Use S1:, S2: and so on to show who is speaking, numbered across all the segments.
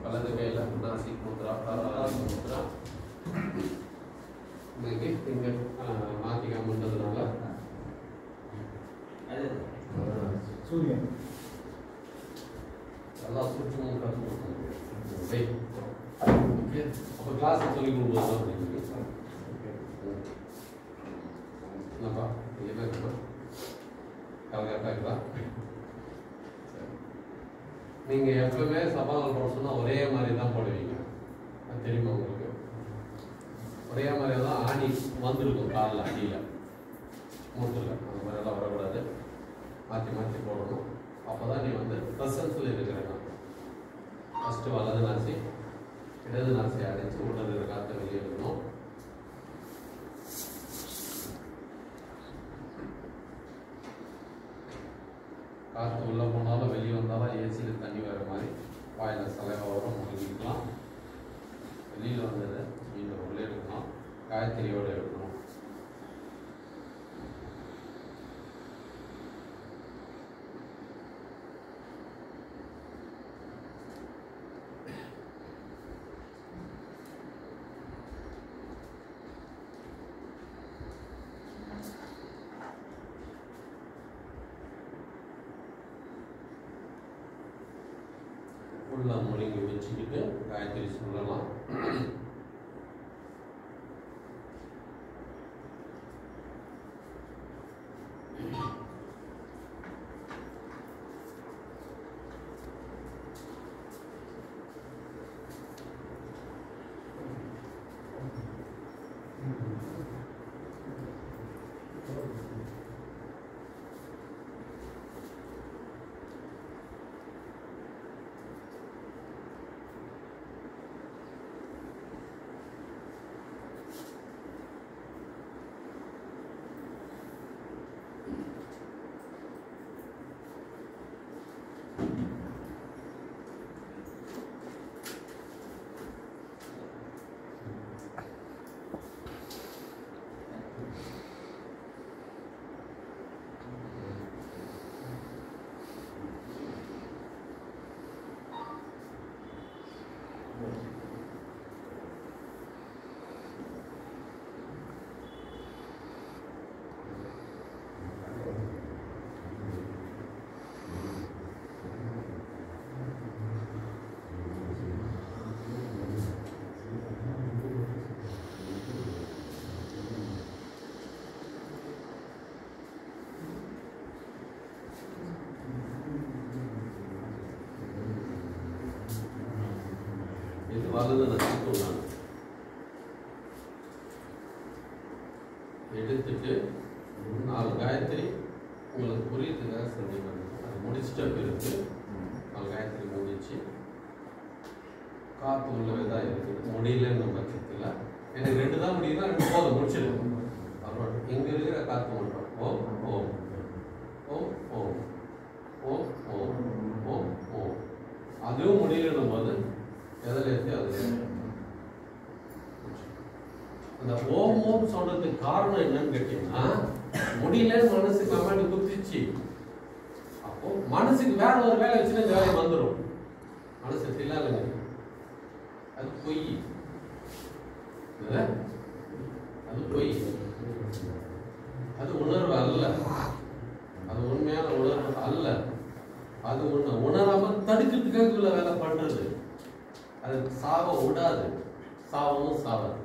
S1: வலது கையில் நாசிக் முத்ரா முத்ரா இன்னைக்கு இங்கே மாற்றிக்காமன்றதுனால
S2: சூரியன்
S1: நல்லா சுற்றமும் கற்றுக்கணும். ஓகே, அப்போ கிளாஸ் சொல்லி கொடுக்குறது என்னப்பா என்ன இருக்குமா கரெக்டாக இருக்குதா? நீங்கள் எப்பவுமே சபாதல் போட சொன்னால் ஒரே மாதிரி தான் போடுவீங்க, அது தெரியுமா உங்களுக்கு? ஒரே மாதிரி தான் ஆணி வந்துருக்கும் காலில் அடியில் மூட்டில், அந்த மாதிரியெல்லாம் வரக்கூடாது. மாற்றி மாற்றி போடணும். அப்போ தான் நீ வந்து ப்ரெசன்ஸில் இருக்கிறேன். ஃபஸ்ட்டு வலது நாசி இடது நாசி அடைச்சி உடல் இருக்கிற காற்றை வெளியே எடுக்கணும். காற்று உள்ளே போனாலும் வெளியே வந்தாலும் ஏசியில் தண்ணி வர மாதிரி வாயில் சலவை வரும், முழுங்கிக்கலாம். வெளியில் வந்தது மீண்டும் உள்ளே எடுக்கணும். காய்கறியோடு எடுக்கணும். உள்ள முழுங்கி வச்சுக்கிட்டு காய்கறி சொல்லலாம். வலது நச்சுக்கணும். எடுத்துட்டு 4 காயத்ரி உங்களுக்கு புரியுதுக்காக செஞ்சு அது முடிச்சிட்ட பிறகு 4 காயத்ரி முடிச்சு காற்று உள்ளவே தான் இருக்குது. முடியலன்ற பட்சத்தில் எனக்கு 2 தான் முடியுதுன்னா 2 போதும் முடிச்சிடும். அப்புறம் இங்கே இருக்கிற காற்று மட்டும் ஓம் ஓம் ஓம் ஓம் ஓம் ஓம் ஓம் ஓம் அதுவும் முடியலன்னும் போது எதில் ஏற்றி அது அந்த ஓம் ஓம் சொல்றதுக்கு காரணம் என்னன்னு கேட்டீங்கன்னா, முடியல மனசு கமாண்ட் குத்திச்சு. அப்போ மனசுக்கு வேற ஒரு வேலை வச்சுன்னா இந்த வேலை வந்துடும். மனசு தில்லாங்க, அது பொய், அது பொய், அது உணர்வு அல்ல, அது உண்மையான உணர்வு அல்ல. அது உணராம தடுக்கிறதுக்காக உள்ள வேலை பண்றது. அது சாவ விடாது, சாவமும் சாவாது,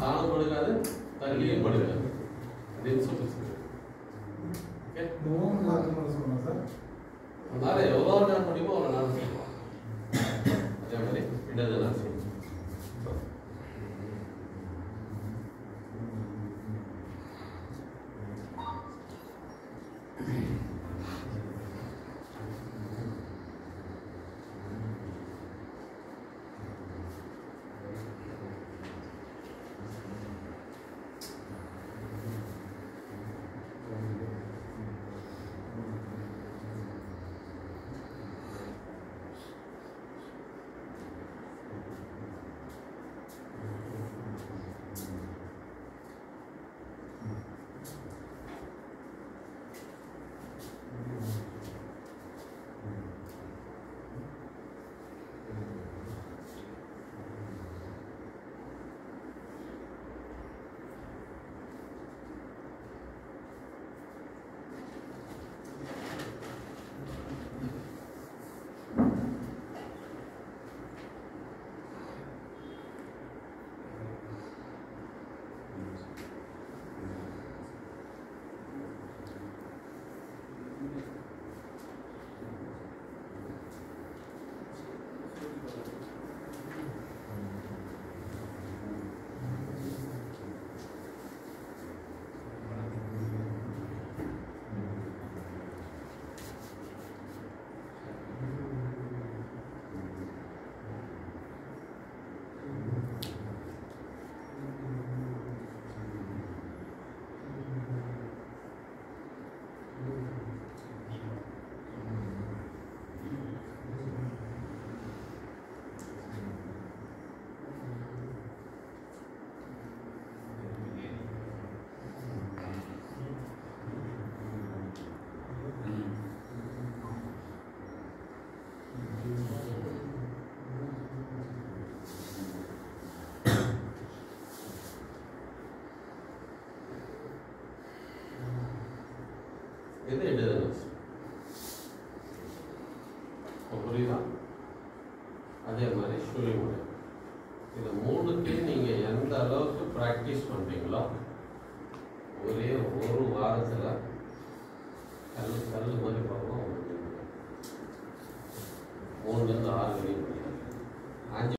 S1: தானும் கொடுக்காது, தள்ளியும் கொடுக்காது. அப்படின்னு சொல்லி அதனால எவ்வளோ நேரம் முடியுமோ அவ்வளோ நேரம் செய்வோம். அதே மாதிரி இடது நான் செய்வோம். இது இடதுனஸ். புரியுதா? அதே மாதிரி சுழிமுனை. இது மூணுத்தையும் நீங்கள் எந்த அளவுக்கு ப்ராக்டிஸ் பண்ணுறீங்களோ ஒரே ஒரு வாரத்தில் கல் மாதிரி பார்க்கலாம். 3 to 6 வரையும்